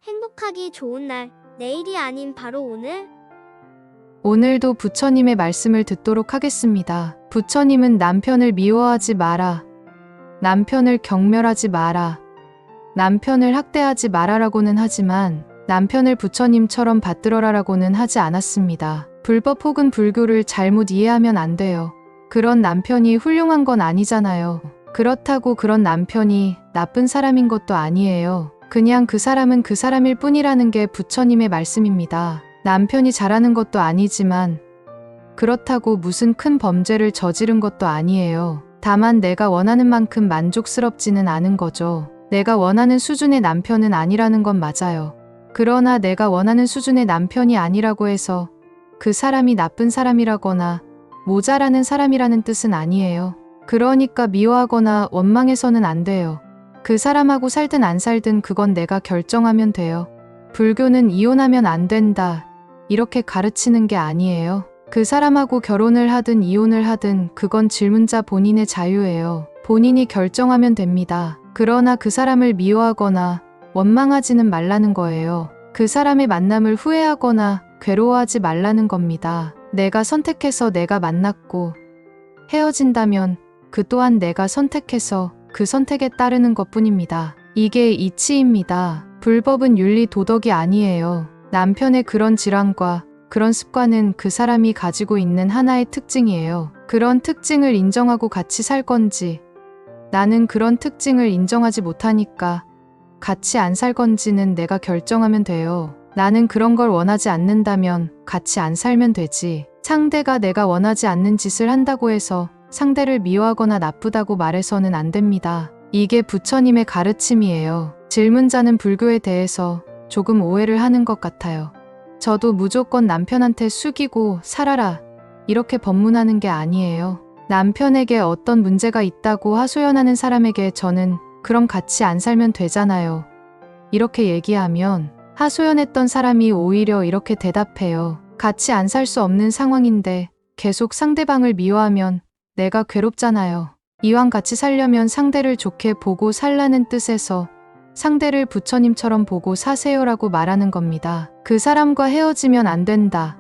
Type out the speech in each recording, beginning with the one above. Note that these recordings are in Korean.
행복하기 좋은 날, 내일이 아닌 바로 오늘. 오늘도 부처님의 말씀을 듣도록 하겠습니다. 부처님은 남편을 미워하지 마라. 남편을 경멸하지 마라. 남편을 학대하지 마라라고는 하지만 남편을 부처님처럼 받들어라라고는 하지 않았습니다. 불법 혹은 불교를 잘못 이해하면 안 돼요. 그런 남편이 훌륭한 건 아니잖아요. 그렇다고 그런 남편이 나쁜 사람인 것도 아니에요. 그냥 그 사람은 그 사람일 뿐이라는 게 부처님의 말씀입니다. 남편이 잘하는 것도 아니지만 그렇다고 무슨 큰 범죄를 저지른 것도 아니에요. 다만 내가 원하는 만큼 만족스럽지는 않은 거죠. 내가 원하는 수준의 남편은 아니라는 건 맞아요. 그러나 내가 원하는 수준의 남편이 아니라고 해서 그 사람이 나쁜 사람이라거나 모자라는 사람이라는 뜻은 아니에요. 그러니까 미워하거나 원망해서는 안 돼요. 그 사람하고 살든 안 살든 그건 내가 결정하면 돼요. 불교는 이혼하면 안 된다, 이렇게 가르치는 게 아니에요. 그 사람하고 결혼을 하든 이혼을 하든 그건 질문자 본인의 자유예요. 본인이 결정하면 됩니다. 그러나 그 사람을 미워하거나 원망하지는 말라는 거예요. 그 사람의 만남을 후회하거나 괴로워하지 말라는 겁니다. 내가 선택해서 내가 만났고 헤어진다면 그 또한 내가 선택해서 그 선택에 따르는 것뿐입니다. 이게 이치입니다. 불법은 윤리 도덕이 아니에요. 남편의 그런 질환과 그런 습관은 그 사람이 가지고 있는 하나의 특징이에요. 그런 특징을 인정하고 같이 살 건지, 나는 그런 특징을 인정하지 못하니까 같이 안 살 건지는 내가 결정하면 돼요. 나는 그런 걸 원하지 않는다면 같이 안 살면 되지. 상대가 내가 원하지 않는 짓을 한다고 해서 상대를 미워하거나 나쁘다고 말해서는 안 됩니다. 이게 부처님의 가르침이에요. 질문자는 불교에 대해서 조금 오해를 하는 것 같아요. 저도 무조건 남편한테 숙이고 살아라, 이렇게 법문하는 게 아니에요. 남편에게 어떤 문제가 있다고 하소연하는 사람에게 저는 그럼 같이 안 살면 되잖아요, 이렇게 얘기하면 하소연했던 사람이 오히려 이렇게 대답해요. 같이 안 살 수 없는 상황인데 계속 상대방을 미워하면 내가 괴롭잖아요. 이왕 같이 살려면 상대를 좋게 보고 살라는 뜻에서 상대를 부처님처럼 보고 사세요라고 말하는 겁니다. 그 사람과 헤어지면 안 된다,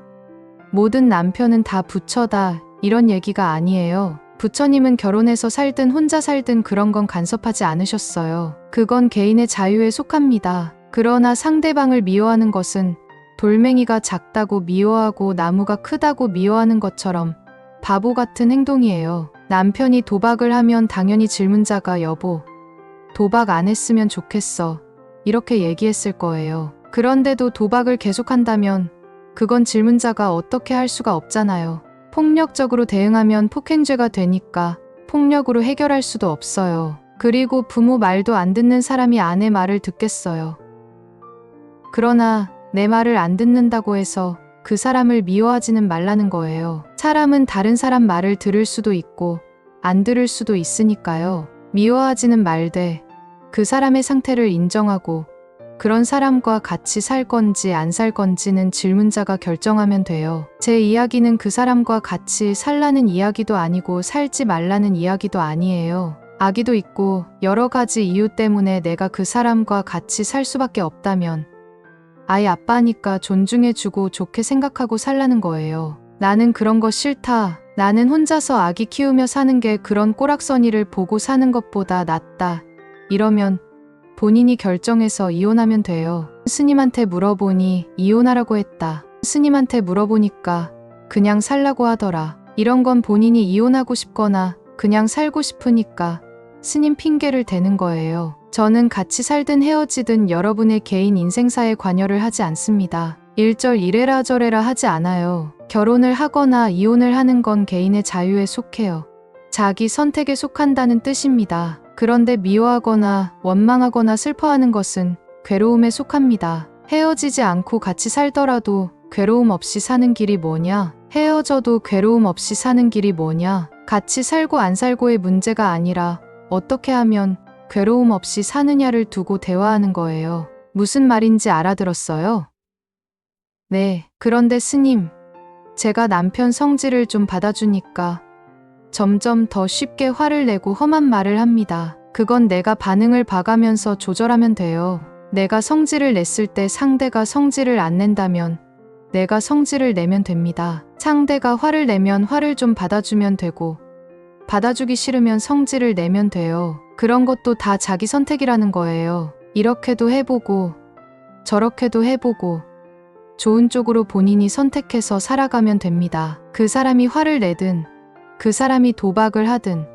모든 남편은 다 부처다, 이런 얘기가 아니에요. 부처님은 결혼해서 살든 혼자 살든 그런 건 간섭하지 않으셨어요. 그건 개인의 자유에 속합니다. 그러나 상대방을 미워하는 것은 돌멩이가 작다고 미워하고 나무가 크다고 미워하는 것처럼 바보 같은 행동이에요. 남편이 도박을 하면 당연히 질문자가 여보, 도박 안 했으면 좋겠어, 이렇게 얘기했을 거예요. 그런데도 도박을 계속한다면 그건 질문자가 어떻게 할 수가 없잖아요. 폭력적으로 대응하면 폭행죄가 되니까 폭력으로 해결할 수도 없어요. 그리고 부모 말도 안 듣는 사람이 아내 말을 듣겠어요. 그러나 내 말을 안 듣는다고 해서 그 사람을 미워하지는 말라는 거예요. 사람은 다른 사람 말을 들을 수도 있고 안 들을 수도 있으니까요. 미워하지는 말되 그 사람의 상태를 인정하고 그런 사람과 같이 살 건지 안 살 건지는 질문자가 결정하면 돼요. 제 이야기는 그 사람과 같이 살라는 이야기도 아니고 살지 말라는 이야기도 아니에요. 악의도 있고 여러 가지 이유 때문에 내가 그 사람과 같이 살 수밖에 없다면 아이 아빠니까 존중해주고 좋게 생각하고 살라는 거예요. 나는 그런 거 싫다, 나는 혼자서 아기 키우며 사는 게 그런 꼬락서니를 보고 사는 것보다 낫다, 이러면 본인이 결정해서 이혼하면 돼요. 스님한테 물어보니 이혼하라고 했다. 스님한테 물어보니까 그냥 살라고 하더라. 이런 건 본인이 이혼하고 싶거나 그냥 살고 싶으니까 스님 핑계를 대는 거예요. 저는 같이 살든 헤어지든 여러분의 개인 인생사에 관여를 하지 않습니다. 일절 이래라 저래라 하지 않아요. 결혼을 하거나 이혼을 하는 건 개인의 자유에 속해요. 자기 선택에 속한다는 뜻입니다. 그런데 미워하거나 원망하거나 슬퍼하는 것은 괴로움에 속합니다. 헤어지지 않고 같이 살더라도 괴로움 없이 사는 길이 뭐냐? 헤어져도 괴로움 없이 사는 길이 뭐냐? 같이 살고 안 살고의 문제가 아니라 어떻게 하면 괴로움 없이 사느냐를 두고 대화하는 거예요. 무슨 말인지 알아들었어요? 네, 그런데 스님, 제가 남편 성질을 좀 받아주니까 점점 더 쉽게 화를 내고 험한 말을 합니다. 그건 내가 반응을 봐가면서 조절하면 돼요. 내가 성질을 냈을 때 상대가 성질을 안 낸다면 내가 성질을 내면 됩니다. 상대가 화를 내면 화를 좀 받아주면 되고 받아주기 싫으면 성질을 내면 돼요. 그런 것도 다 자기 선택이라는 거예요. 이렇게도 해보고 저렇게도 해보고 좋은 쪽으로 본인이 선택해서 살아가면 됩니다. 그 사람이 화를 내든 그 사람이 도박을 하든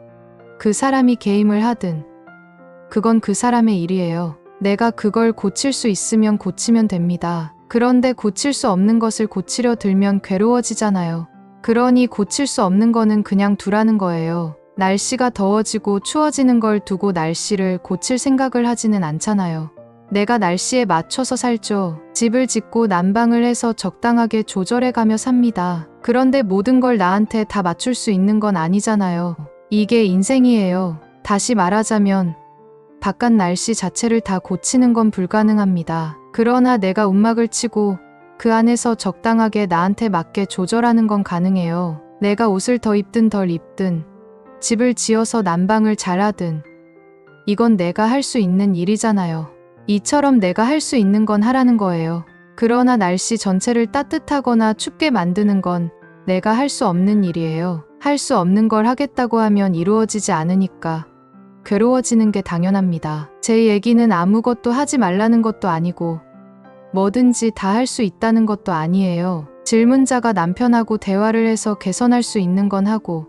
그 사람이 게임을 하든 그건 그 사람의 일이에요. 내가 그걸 고칠 수 있으면 고치면 됩니다. 그런데 고칠 수 없는 것을 고치려 들면 괴로워지잖아요. 그러니 고칠 수 없는 거는 그냥 두라는 거예요. 날씨가 더워지고 추워지는 걸 두고 날씨를 고칠 생각을 하지는 않잖아요. 내가 날씨에 맞춰서 살죠. 집을 짓고 난방을 해서 적당하게 조절해가며 삽니다. 그런데 모든 걸 나한테 다 맞출 수 있는 건 아니잖아요. 이게 인생이에요. 다시 말하자면 바깥 날씨 자체를 다 고치는 건 불가능합니다. 그러나 내가 움막을 치고 그 안에서 적당하게 나한테 맞게 조절하는 건 가능해요. 내가 옷을 더 입든 덜 입든 집을 지어서 난방을 잘하든 이건 내가 할 수 있는 일이잖아요. 이처럼 내가 할 수 있는 건 하라는 거예요. 그러나 날씨 전체를 따뜻하거나 춥게 만드는 건 내가 할 수 없는 일이에요. 할 수 없는 걸 하겠다고 하면 이루어지지 않으니까 괴로워지는 게 당연합니다. 제 얘기는 아무것도 하지 말라는 것도 아니고 뭐든지 다 할 수 있다는 것도 아니에요. 질문자가 남편하고 대화를 해서 개선할 수 있는 건 하고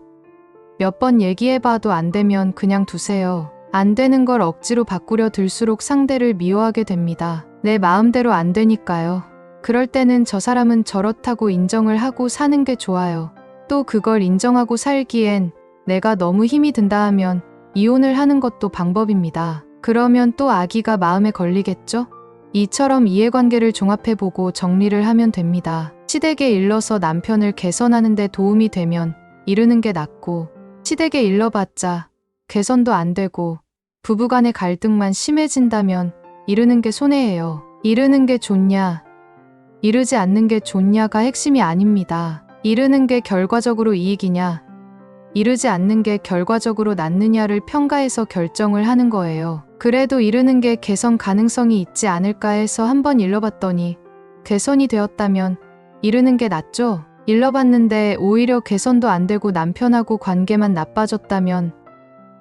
몇 번 얘기해봐도 안 되면 그냥 두세요. 안 되는 걸 억지로 바꾸려 들수록 상대를 미워하게 됩니다. 내 마음대로 안 되니까요. 그럴 때는 저 사람은 저렇다고 인정을 하고 사는 게 좋아요. 또 그걸 인정하고 살기엔 내가 너무 힘이 든다 하면 이혼을 하는 것도 방법입니다. 그러면 또 아기가 마음에 걸리겠죠? 이처럼 이해관계를 종합해보고 정리를 하면 됩니다. 시댁에 일러서 남편을 개선하는 데 도움이 되면 이르는 게 낫고 시댁에 일러봤자 개선도 안 되고 부부간의 갈등만 심해진다면 이르는 게 손해예요. 이르는 게 좋냐, 이르지 않는 게 좋냐가 핵심이 아닙니다. 이르는 게 결과적으로 이익이냐, 이르지 않는 게 결과적으로 낫느냐를 평가해서 결정을 하는 거예요. 그래도 이르는 게 개선 가능성이 있지 않을까 해서 한번 일러봤더니 개선이 되었다면 이르는 게 낫죠? 일러봤는데 오히려 개선도 안 되고 남편하고 관계만 나빠졌다면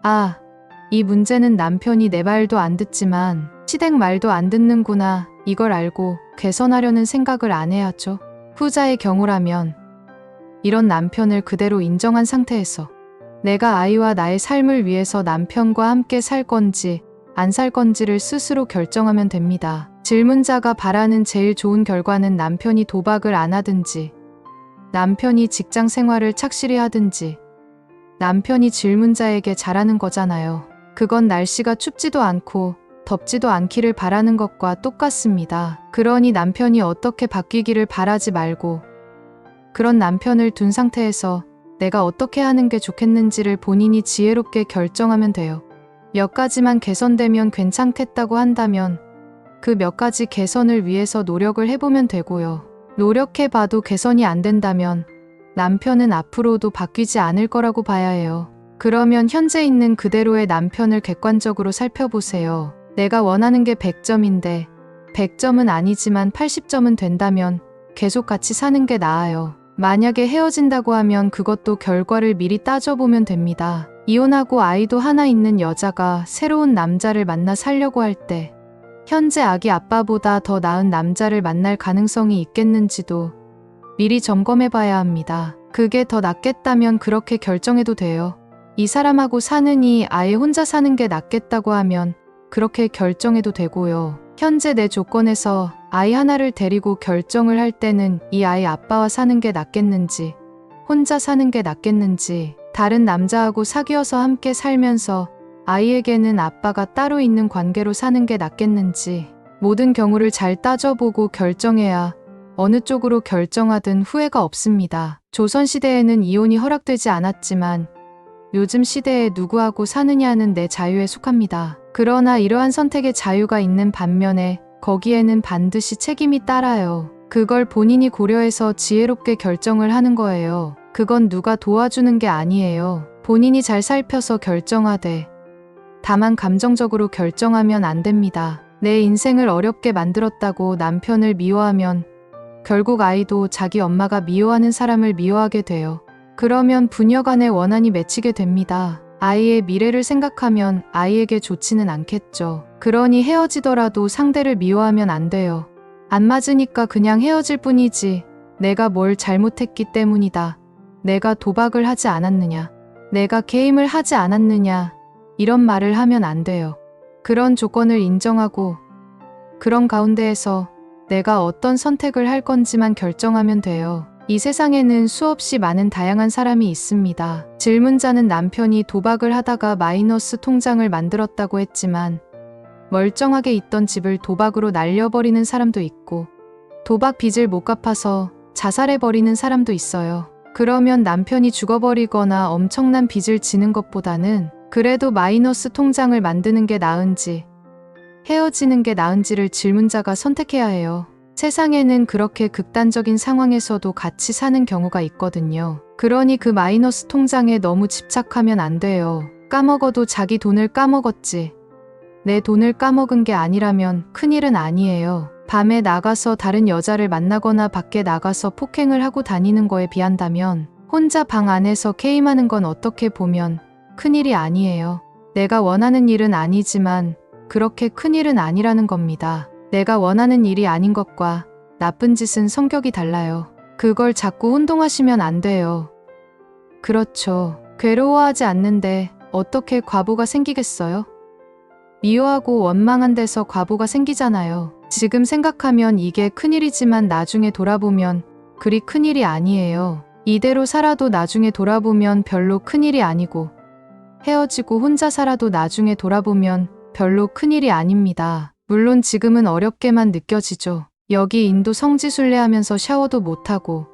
아, 이 문제는 남편이 내 말도 안 듣지만 시댁 말도 안 듣는구나 이걸 알고 개선하려는 생각을 안 해야죠. 후자의 경우라면 이런 남편을 그대로 인정한 상태에서 내가 아이와 나의 삶을 위해서 남편과 함께 살 건지 안 살 건지를 스스로 결정하면 됩니다. 질문자가 바라는 제일 좋은 결과는 남편이 도박을 안 하든지 남편이 직장 생활을 착실히 하든지 남편이 질문자에게 잘하는 거잖아요. 그건 날씨가 춥지도 않고 덥지도 않기를 바라는 것과 똑같습니다. 그러니 남편이 어떻게 바뀌기를 바라지 말고 그런 남편을 둔 상태에서 내가 어떻게 하는 게 좋겠는지를 본인이 지혜롭게 결정하면 돼요. 몇 가지만 개선되면 괜찮겠다고 한다면 그 몇 가지 개선을 위해서 노력을 해보면 되고요. 노력해봐도 개선이 안 된다면 남편은 앞으로도 바뀌지 않을 거라고 봐야 해요. 그러면 현재 있는 그대로의 남편을 객관적으로 살펴보세요. 내가 원하는 게 100점인데 100점은 아니지만 80점은 된다면 계속 같이 사는 게 나아요. 만약에 헤어진다고 하면 그것도 결과를 미리 따져보면 됩니다. 이혼하고 아이도 하나 있는 여자가 새로운 남자를 만나 살려고 할 때 현재 아기 아빠보다 더 나은 남자를 만날 가능성이 있겠는지도 미리 점검해봐야 합니다. 그게 더 낫겠다면 그렇게 결정해도 돼요. 이 사람하고 사느니 아예 혼자 사는 게 낫겠다고 하면 그렇게 결정해도 되고요. 현재 내 조건에서 아이 하나를 데리고 결정을 할 때는 이 아이 아빠와 사는 게 낫겠는지 혼자 사는 게 낫겠는지 다른 남자하고 사귀어서 함께 살면서 아이에게는 아빠가 따로 있는 관계로 사는 게 낫겠는지 모든 경우를 잘 따져보고 결정해야 어느 쪽으로 결정하든 후회가 없습니다. 조선시대에는 이혼이 허락되지 않았지만 요즘 시대에 누구하고 사느냐는 내 자유에 속합니다. 그러나 이러한 선택의 자유가 있는 반면에 거기에는 반드시 책임이 따라요. 그걸 본인이 고려해서 지혜롭게 결정을 하는 거예요. 그건 누가 도와주는 게 아니에요. 본인이 잘 살펴서 결정하되 다만 감정적으로 결정하면 안 됩니다. 내 인생을 어렵게 만들었다고 남편을 미워하면 결국 아이도 자기 엄마가 미워하는 사람을 미워하게 돼요. 그러면 부녀 간의 원한이 맺히게 됩니다. 아이의 미래를 생각하면 아이에게 좋지는 않겠죠. 그러니 헤어지더라도 상대를 미워하면 안 돼요. 안 맞으니까 그냥 헤어질 뿐이지. 내가 뭘 잘못했기 때문이다. 내가 도박을 하지 않았느냐. 내가 게임을 하지 않았느냐. 이런 말을 하면 안 돼요. 그런 조건을 인정하고 그런 가운데에서 내가 어떤 선택을 할 건지만 결정하면 돼요. 이 세상에는 수없이 많은 다양한 사람이 있습니다. 질문자는 남편이 도박을 하다가 마이너스 통장을 만들었다고 했지만 멀쩡하게 있던 집을 도박으로 날려버리는 사람도 있고 도박 빚을 못 갚아서 자살해버리는 사람도 있어요. 그러면 남편이 죽어버리거나 엄청난 빚을 지는 것보다는 그래도 마이너스 통장을 만드는 게 나은지 헤어지는 게 나은지를 질문자가 선택해야 해요. 세상에는 그렇게 극단적인 상황에서도 같이 사는 경우가 있거든요. 그러니 그 마이너스 통장에 너무 집착하면 안 돼요. 까먹어도 자기 돈을 까먹었지. 내 돈을 까먹은 게 아니라면 큰일은 아니에요. 밤에 나가서 다른 여자를 만나거나 밖에 나가서 폭행을 하고 다니는 거에 비한다면 혼자 방 안에서 게임하는 건 어떻게 보면 큰일이 아니에요. 내가 원하는 일은 아니지만 그렇게 큰일은 아니라는 겁니다. 내가 원하는 일이 아닌 것과 나쁜 짓은 성격이 달라요. 그걸 자꾸 혼동하시면 안 돼요. 그렇죠. 괴로워하지 않는데 어떻게 과부가 생기겠어요? 미워하고 원망한 데서 과부가 생기잖아요. 지금 생각하면 이게 큰일이지만 나중에 돌아보면 그리 큰일이 아니에요. 이대로 살아도 나중에 돌아보면 별로 큰일이 아니고 헤어지고 혼자 살아도 나중에 돌아보면 별로 큰일이 아닙니다. 물론 지금은 어렵게만 느껴지죠. 여기 인도 성지순례하면서 샤워도 못하고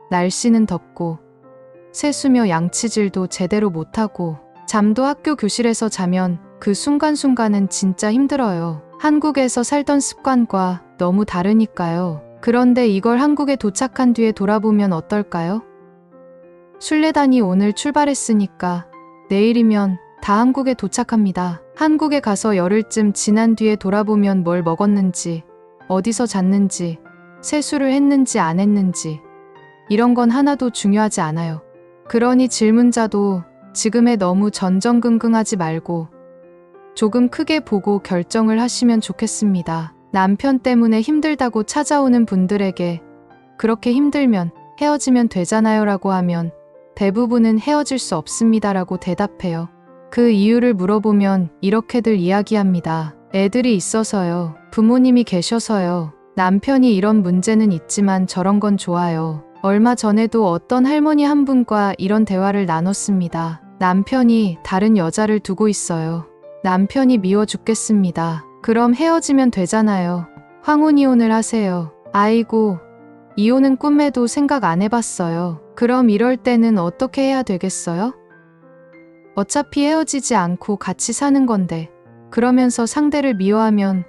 날씨는 덥고 세수며 양치질도 제대로 못하고 잠도 학교 교실에서 자면 그 순간순간은 진짜 힘들어요. 한국에서 살던 습관과 너무 다르니까요. 그런데 이걸 한국에 도착한 뒤에 돌아보면 어떨까요? 순례단이 오늘 출발했으니까 내일이면 다 한국에 도착합니다. 한국에 가서 열흘쯤 지난 뒤에 돌아보면 뭘 먹었는지, 어디서 잤는지, 세수를 했는지 안 했는지 이런 건 하나도 중요하지 않아요. 그러니 질문자도 지금에 너무 전전긍긍하지 말고 조금 크게 보고 결정을 하시면 좋겠습니다. 남편 때문에 힘들다고 찾아오는 분들에게 그렇게 힘들면 헤어지면 되잖아요 라고 하면 대부분은 헤어질 수 없습니다 라고 대답해요. 그 이유를 물어보면 이렇게들 이야기합니다. 애들이 있어서요. 부모님이 계셔서요. 남편이 이런 문제는 있지만 저런 건 좋아요. 얼마 전에도 어떤 할머니 한 분과 이런 대화를 나눴습니다. 남편이 다른 여자를 두고 있어요. 남편이 미워 죽겠습니다. 그럼 헤어지면 되잖아요. 황혼이혼을 하세요. 아이고, 이혼은 꿈에도 생각 안 해봤어요. 그럼 이럴 때는 어떻게 해야 되겠어요? 어차피 헤어지지 않고 같이 사는 건데 그러면서 상대를 미워하면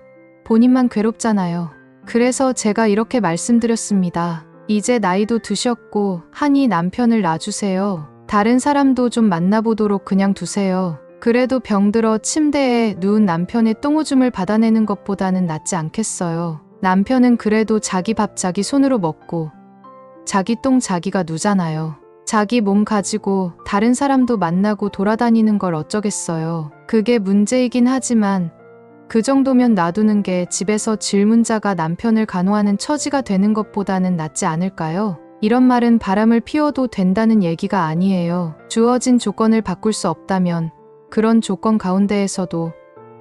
본인만 괴롭잖아요. 그래서 제가 이렇게 말씀드렸습니다. 이제 나이도 드셨고 하니 남편을 놔주세요. 다른 사람도 좀 만나보도록 그냥 두세요. 그래도 병들어 침대에 누운 남편의 똥오줌을 받아내는 것보다는 낫지 않겠어요. 남편은 그래도 자기 밥 자기 손으로 먹고 자기 똥 자기가 누잖아요. 자기 몸 가지고 다른 사람도 만나고 돌아다니는 걸 어쩌겠어요. 그게 문제이긴 하지만 그 정도면 놔두는 게 집에서 질문자가 남편을 간호하는 처지가 되는 것보다는 낫지 않을까요? 이런 말은 바람을 피워도 된다는 얘기가 아니에요. 주어진 조건을 바꿀 수 없다면 그런 조건 가운데에서도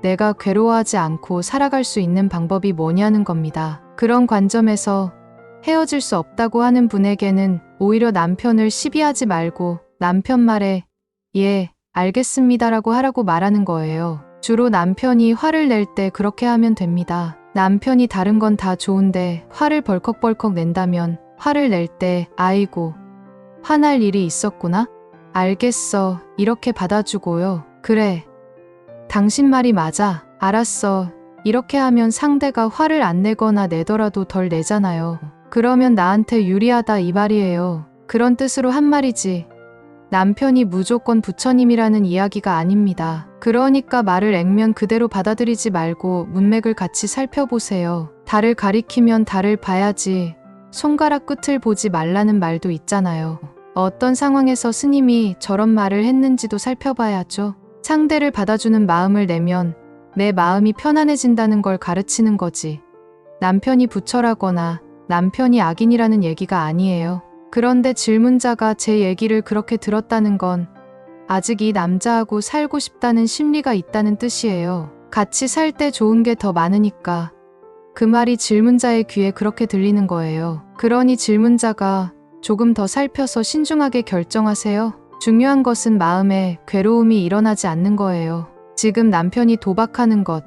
내가 괴로워하지 않고 살아갈 수 있는 방법이 뭐냐는 겁니다. 그런 관점에서 헤어질 수 없다고 하는 분에게는 오히려 남편을 시비하지 말고 남편 말에 예, 알겠습니다라고 하라고 말하는 거예요. 주로 남편이 화를 낼 때 그렇게 하면 됩니다. 남편이 다른 건 다 좋은데 화를 벌컥벌컥 낸다면 화를 낼 때 아이고, 화날 일이 있었구나? 알겠어. 이렇게 받아주고요. 그래. 당신 말이 맞아. 알았어. 이렇게 하면 상대가 화를 안 내거나 내더라도 덜 내잖아요. 그러면 나한테 유리하다 이 말이에요. 그런 뜻으로 한 말이지. 남편이 무조건 부처님이라는 이야기가 아닙니다. 그러니까 말을 액면 그대로 받아들이지 말고 문맥을 같이 살펴보세요. 달을 가리키면 달을 봐야지 손가락 끝을 보지 말라는 말도 있잖아요. 어떤 상황에서 스님이 저런 말을 했는지도 살펴봐야죠. 상대를 받아주는 마음을 내면 내 마음이 편안해진다는 걸 가르치는 거지. 남편이 부처라거나 남편이 악인이라는 얘기가 아니에요. 그런데 질문자가 제 얘기를 그렇게 들었다는 건 아직 이 남자하고 살고 싶다는 심리가 있다는 뜻이에요. 같이 살 때 좋은 게 더 많으니까 그 말이 질문자의 귀에 그렇게 들리는 거예요. 그러니 질문자가 조금 더 살펴서 신중하게 결정하세요. 중요한 것은 마음에 괴로움이 일어나지 않는 거예요. 지금 남편이 도박하는 것,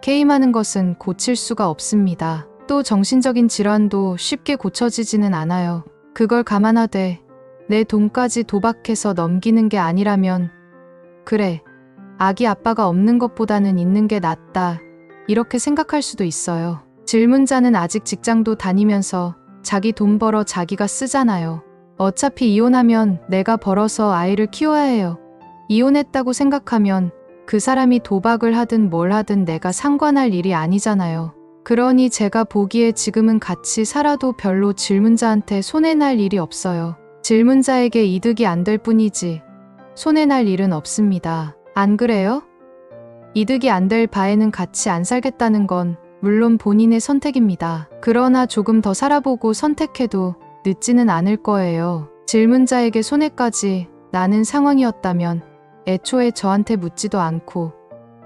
게임하는 것은 고칠 수가 없습니다. 또 정신적인 질환도 쉽게 고쳐지지는 않아요. 그걸 감안하되 내 돈까지 도박해서 넘기는 게 아니라면 그래, 아기 아빠가 없는 것보다는 있는 게 낫다. 이렇게 생각할 수도 있어요. 질문자는 아직 직장도 다니면서 자기 돈 벌어 자기가 쓰잖아요. 어차피 이혼하면 내가 벌어서 아이를 키워야 해요. 이혼했다고 생각하면 그 사람이 도박을 하든 뭘 하든 내가 상관할 일이 아니잖아요. 그러니 제가 보기에 지금은 같이 살아도 별로 질문자한테 손해날 일이 없어요. 질문자에게 이득이 안 될 뿐이지 손해날 일은 없습니다. 안 그래요? 이득이 안 될 바에는 같이 안 살겠다는 건 물론 본인의 선택입니다. 그러나 조금 더 살아보고 선택해도 늦지는 않을 거예요. 질문자에게 손해까지 나는 상황이었다면 애초에 저한테 묻지도 않고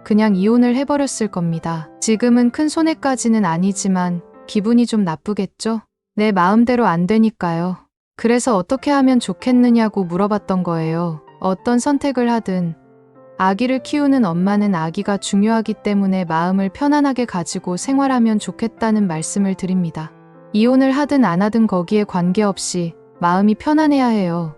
그냥 이혼을 해버렸을 겁니다. 지금은 큰 손해까지는 아니지만 기분이 좀 나쁘겠죠? 내 마음대로 안 되니까요. 그래서 어떻게 하면 좋겠느냐고 물어봤던 거예요. 어떤 선택을 하든 아기를 키우는 엄마는 아기가 중요하기 때문에 마음을 편안하게 가지고 생활하면 좋겠다는 말씀을 드립니다. 이혼을 하든 안 하든 거기에 관계없이 마음이 편안해야 해요.